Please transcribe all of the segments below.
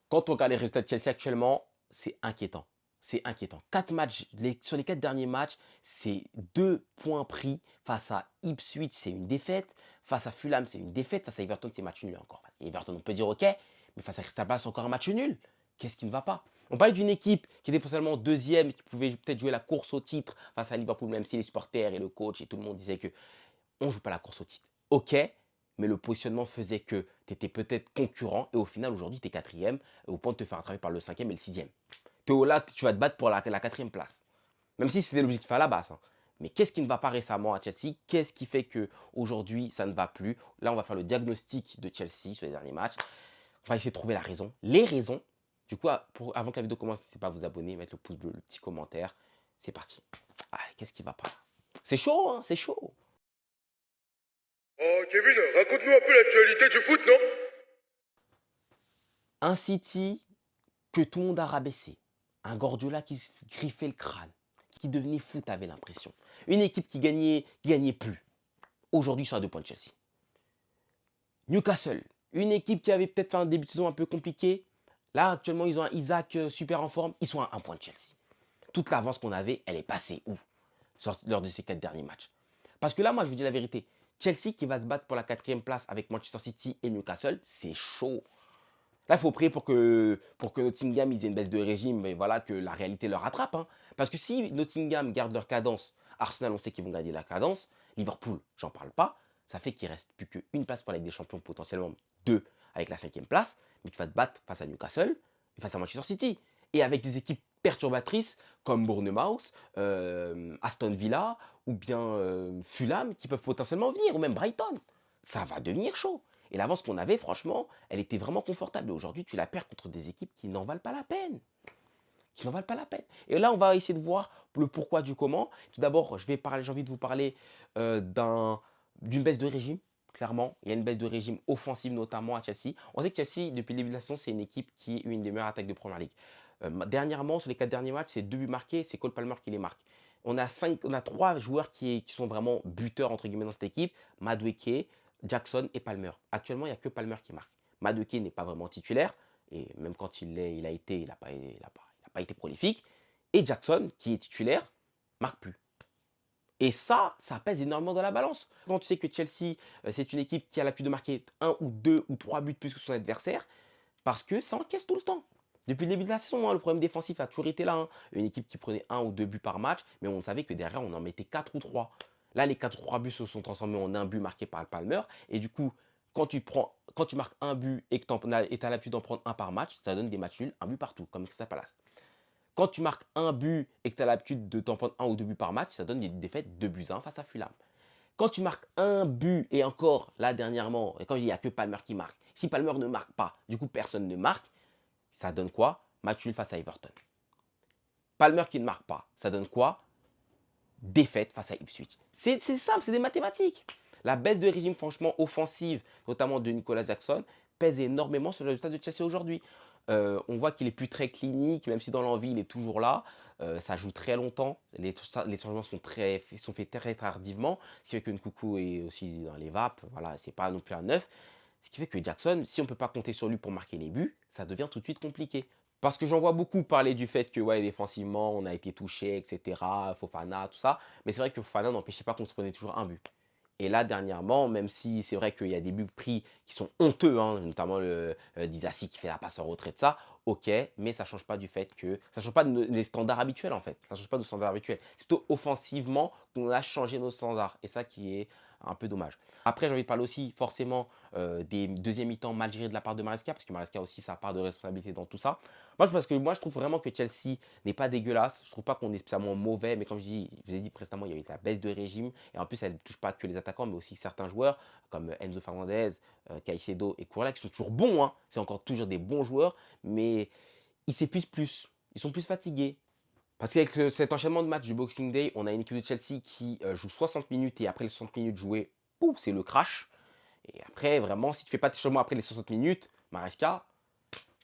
Quand on regarde les résultats de Chelsea actuellement, c'est inquiétant. C'est inquiétant. 4 matchs, sur les 4 derniers matchs, c'est 2 points pris. Face à Ipswich, c'est une défaite. Face à Fulham, c'est une défaite. Face à Everton, c'est match nul encore. Everton, on peut dire OK, mais face à Crystal Palace, encore un match nul. Qu'est-ce qui ne va pas? On parlait d'une équipe qui était potentiellement deuxième, qui pouvait peut-être jouer la course au titre face à Liverpool, même si les supporters et le coach et tout le monde disaient que on ne joue pas la course au titre. OK, mais le positionnement faisait que tu étais peut-être concurrent et au final, aujourd'hui, tu es quatrième au point de te faire rattraper par le cinquième et le sixième. Théo, là, tu vas te battre pour la quatrième place. Même si c'était l'objectif à la base, hein. Mais qu'est-ce qui ne va pas récemment à Chelsea? Qu'est-ce qui fait qu'aujourd'hui, ça ne va plus? Là, on va faire le diagnostic de Chelsea sur les derniers matchs. On va essayer de trouver la raison. Les raisons. Du coup, avant que la vidéo commence, n'hésitez pas à vous abonner, mettre le pouce bleu, le petit commentaire. C'est parti. Ah, qu'est-ce qui ne va pas? C'est chaud, hein, c'est chaud. Oh, Kevin, raconte-nous un peu l'actualité du foot, non? Un City que tout le monde a rabaissé. Un Guardiola qui se griffait le crâne, qui devenait fou, t'avais l'impression. Une équipe qui gagnait plus. Aujourd'hui, ils sont à 2 points de Chelsea. Newcastle, une équipe qui avait peut-être fait un début de saison un peu compliqué. Là, actuellement, ils ont un Isaac super en forme. Ils sont à 1 point de Chelsea. Toute l'avance qu'on avait, elle est passée où lors de ces 4 derniers matchs? Parce que là, moi, je vous dis la vérité. Chelsea qui va se battre pour la quatrième place avec Manchester City et Newcastle, c'est chaud. Là, il faut prier pour que Nottingham ils aient une baisse de régime, mais voilà, que la réalité leur rattrape, hein. Parce que si Nottingham garde leur cadence, Arsenal, on sait qu'ils vont garder la cadence, Liverpool, j'en parle pas, ça fait qu'il reste plus qu'une place pour la Ligue des Champions, potentiellement deux avec la cinquième place, mais tu vas te battre face à Newcastle et face à Manchester City. Et avec des équipes perturbatrices comme Bournemouth, Aston Villa ou bien Fulham qui peuvent potentiellement venir, ou même Brighton. Ça va devenir chaud. Et l'avance qu'on avait, franchement, elle était vraiment confortable. Et aujourd'hui, tu la perds contre des équipes qui n'en valent pas la peine. Qui n'en valent pas la peine. Et là, on va essayer de voir le pourquoi du comment. Tout d'abord, j'ai envie de vous parler d'une baisse de régime. Clairement, il y a une baisse de régime offensive, notamment à Chelsea. On sait que Chelsea, depuis le début de la saison, c'est une équipe qui est une des meilleures attaques de Premier League. Dernièrement, sur les 4 derniers matchs, c'est 2 buts marqués, c'est Cole Palmer qui les marque. On a 3 joueurs qui sont vraiment buteurs, entre guillemets, dans cette équipe. Madueke, Jackson et Palmer. Actuellement, il n'y a que Palmer qui marque. Madueke n'est pas vraiment titulaire. Et même quand il a été, il n'a pas été prolifique. Et Jackson, qui est titulaire, marque plus. Et ça pèse énormément dans la balance. Quand tu sais que Chelsea, c'est une équipe qui a l'habitude de marquer un ou deux ou trois buts plus que son adversaire, parce que ça encaisse tout le temps. Depuis le début de la saison, hein, le problème défensif a toujours été là, hein. Une équipe qui prenait un ou deux buts par match, mais on savait que derrière, on en mettait 4 ou 3. Là, les 4 ou 3 buts se sont transformés en un but marqué par le Palmer. Et du coup, quand tu marques un but et que tu as l'habitude d'en prendre un par match, ça donne des matchs nuls, un but partout, comme Crystal Palace. Quand tu marques un but et que tu as l'habitude de t'en prendre un ou deux buts par match, ça donne des défaites 2 buts 1 face à Fulham. Quand tu marques un but, et encore là dernièrement, et quand il n'y a que Palmer qui marque, si Palmer ne marque pas, du coup personne ne marque, ça donne quoi? Match nul face à Everton. Palmer qui ne marque pas, ça donne quoi? Défaite face à Ipswich. C'est simple, c'est des mathématiques. La baisse de régime franchement offensive, notamment de Nicolas Jackson, pèse énormément sur le résultat de Chelsea aujourd'hui. On voit qu'il est plus très clinique, même si dans l'envie il est toujours là. Ça joue très longtemps. Les changements sont faits très tardivement, ce qui fait que Nkunku est aussi dans les vapes. Voilà, c'est pas non plus un neuf. Ce qui fait que Jackson, si on ne peut pas compter sur lui pour marquer les buts, ça devient tout de suite compliqué. Parce que j'en vois beaucoup parler du fait que ouais, défensivement, on a été touché, etc. Fofana, tout ça. Mais c'est vrai que Fofana n'empêchait pas qu'on se prenait toujours un but. Et là, dernièrement, même si c'est vrai qu'il y a des buts pris qui sont honteux, hein, notamment le Disasi qui fait la passe en retrait de ça, ok, mais ça ne change pas du fait que. Ça ne change pas des standards habituels en fait. Ça ne change pas de nos standards habituels. C'est plutôt offensivement qu'on a changé nos standards. Et ça qui est un peu dommage. Après, j'ai envie de parler aussi forcément des deuxièmes mi-temps mal gérés de la part de Maresca, parce que Maresca aussi sa part de responsabilité dans tout ça. Parce que moi, je trouve vraiment que Chelsea n'est pas dégueulasse. Je trouve pas qu'on est spécialement mauvais, mais comme je vous ai dit précédemment, il y a eu sa baisse de régime. Et en plus, elle ne touche pas que les attaquants, mais aussi certains joueurs, comme Enzo Fernandez, Caicedo et Kourla, qui sont toujours bons, hein. C'est encore toujours des bons joueurs, mais ils s'épuisent plus. Ils sont plus fatigués. Parce qu'avec cet enchaînement de matchs du Boxing Day, on a une équipe de Chelsea qui joue 60 minutes et après les 60 minutes jouées, c'est le crash. Et après, vraiment, si tu fais pas tes changements après les 60 minutes, Maresca,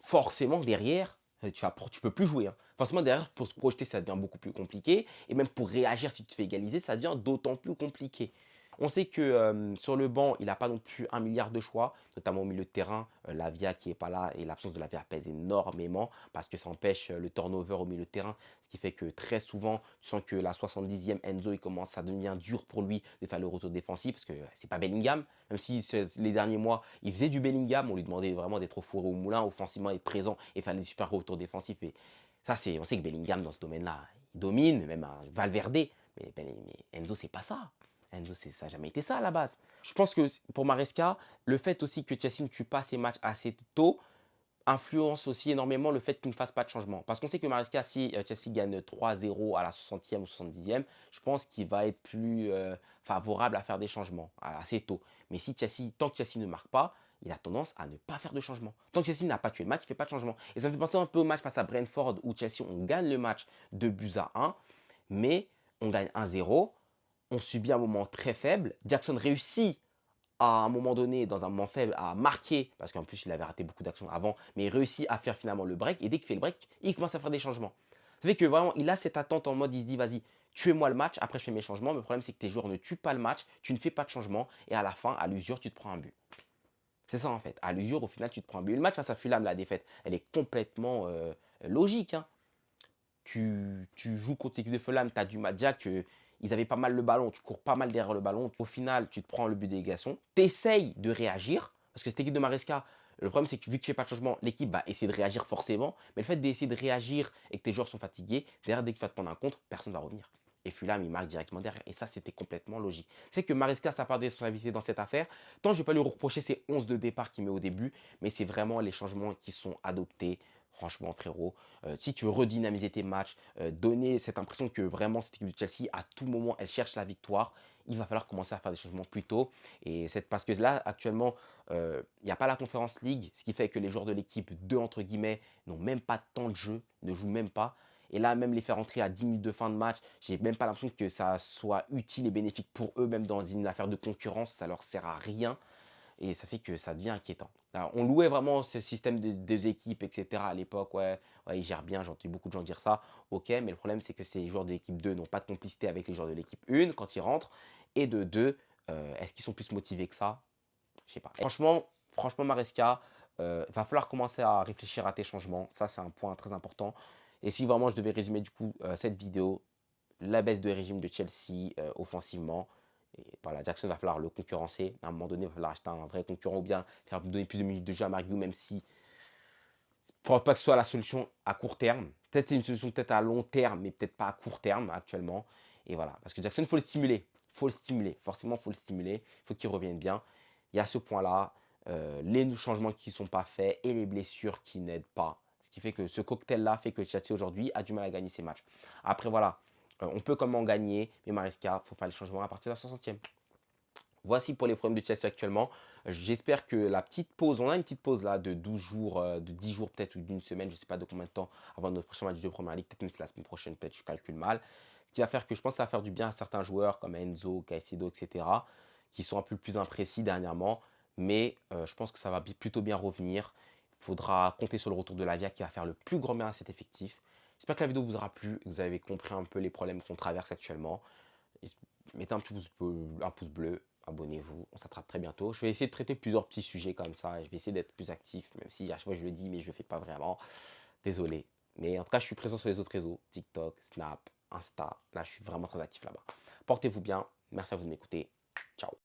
forcément derrière, tu peux plus jouer, hein. Forcément derrière, pour se projeter, ça devient beaucoup plus compliqué. Et même pour réagir si tu te fais égaliser, ça devient d'autant plus compliqué. On sait que sur le banc, il n'a pas non plus un milliard de choix, notamment au milieu de terrain. Lavia qui n'est pas là et l'absence de Lavia pèse énormément parce que ça empêche le turnover au milieu de terrain. Ce qui fait que très souvent, tu sens que la 70e Enzo, il commence à devenir dur pour lui de faire le retour défensif parce que c'est pas Bellingham. Même si les derniers mois, il faisait du Bellingham, on lui demandait vraiment d'être au four et au moulin, offensivement, être présent et faire des super retours défensifs. Et ça, on sait que Bellingham, dans ce domaine-là, il domine, même un Valverde. Mais Enzo, c'est pas ça. Enzo, ça n'a jamais été ça à la base. Je pense que pour Maresca, le fait aussi que Chelsea ne tue pas ses matchs assez tôt influence aussi énormément le fait qu'il ne fasse pas de changement. Parce qu'on sait que Maresca, si Chelsea gagne 3-0 à la 60e ou 70e, je pense qu'il va être plus favorable à faire des changements assez tôt. Mais si Chelsea, tant que Chelsea ne marque pas, il a tendance à ne pas faire de changement. Tant que Chelsea n'a pas tué le match, il ne fait pas de changement. Et ça me fait penser un peu au match face à Brentford où Chelsea, on gagne le match 2-1, mais on gagne 1-0, on subit un moment très faible. Jackson réussit à un moment donné, dans un moment faible, à marquer, parce qu'en plus il avait raté beaucoup d'actions avant, mais il réussit à faire finalement le break, et dès qu'il fait le break, il commence à faire des changements. Ça fait que vraiment, il a cette attente en mode, il se dit, vas-y, tuez-moi le match, après je fais mes changements, mais le problème c'est que tes joueurs ne tuent pas le match, tu ne fais pas de changement, et à la fin, à l'usure, tu te prends un but. C'est ça en fait, à l'usure, au final, tu te prends un but. Le match face à Fulham, la défaite, elle est complètement logique, hein. Tu joues contre l'équipe de Fulham, tu as du mal déjà que ils avaient pas mal le ballon, tu cours pas mal derrière le ballon. Au final, tu te prends le but d'égalisation. Tu essayes de réagir, parce que cette équipe de Maresca, le problème c'est que vu que tu fais pas de changement, l'équipe va essayer de réagir forcément. Mais le fait d'essayer de réagir et que tes joueurs sont fatigués, derrière, dès que tu vas te prendre un contre, personne ne va revenir. Et Fulham, il marque directement derrière. Et ça, c'était complètement logique. C'est que Maresca, sa part de responsabilité dans cette affaire. Tant je ne vais pas lui reprocher ses 11 de départ qu'il met au début, mais c'est vraiment les changements qui sont adoptés. Franchement, frérot, si tu veux redynamiser tes matchs, donner cette impression que vraiment cette équipe de Chelsea, à tout moment, elle cherche la victoire, il va falloir commencer à faire des changements plus tôt. Et parce que là, actuellement, il n'y a pas la Conference League, ce qui fait que les joueurs de l'équipe 2, entre guillemets, n'ont même pas de temps de jeu, ne jouent même pas. Et là, même les faire entrer à 10 minutes de fin de match, j'ai même pas l'impression que ça soit utile et bénéfique pour eux, même dans une affaire de concurrence, ça leur sert à rien. Et ça fait que ça devient inquiétant. Alors, on louait vraiment ce système des équipes, etc. à l'époque. Ouais, ouais, ils gèrent bien, j'ai entendu beaucoup de gens dire ça. Ok, mais le problème, c'est que ces joueurs de l'équipe 2 n'ont pas de complicité avec les joueurs de l'équipe 1 quand ils rentrent. Et de 2, est-ce qu'ils sont plus motivés que ça? Je sais pas. Et franchement, Maresca, va falloir commencer à réfléchir à tes changements. Ça, c'est un point très important. Et si vraiment je devais résumer du coup cette vidéo, la baisse de régime de Chelsea offensivement. Et voilà, Jackson va falloir le concurrencer. À un moment donné, il va falloir acheter un vrai concurrent ou bien faire donner plus de minutes de jeu à Mariou, même si je ne pense pas que ce soit la solution à court terme. Peut-être c'est une solution peut-être à long terme, mais peut-être pas à court terme actuellement. Et voilà, parce que Jackson, il faut le stimuler. Il faut le stimuler. Forcément, il faut le stimuler. Il faut qu'il revienne bien. Il y a ce point-là, les changements qui ne sont pas faits et les blessures qui n'aident pas. Ce qui fait que ce cocktail-là fait que Chelsea aujourd'hui a du mal à gagner ses matchs. Après, voilà, on peut comment gagner, mais Maresca, il faut faire les changements à partir de la 60e. Voici pour les problèmes de Chelsea actuellement. J'espère que la petite pause, on a une petite pause là de 12 jours, de 10 jours peut-être ou d'une semaine, je ne sais pas de combien de temps avant notre prochain match de Première Ligue, peut-être même c'est la semaine prochaine, peut-être je calcule mal. Ce qui va faire que je pense que ça va faire du bien à certains joueurs comme Enzo, Caicedo, etc. qui sont un peu plus imprécis dernièrement. Mais je pense que ça va plutôt bien revenir. Il faudra compter sur le retour de Lavia qui va faire le plus grand bien à cet effectif. J'espère que la vidéo vous aura plu, que vous avez compris un peu les problèmes qu'on traverse actuellement. Mettez un pouce bleu, abonnez-vous, on s'attrape très bientôt. Je vais essayer de traiter plusieurs petits sujets comme ça, je vais essayer d'être plus actif, même si à chaque fois je le dis, mais je ne le fais pas vraiment. Désolé. Mais en tout cas, je suis présent sur les autres réseaux, TikTok, Snap, Insta. Là, je suis vraiment très actif là-bas. Portez-vous bien, merci à vous de m'écouter. Ciao.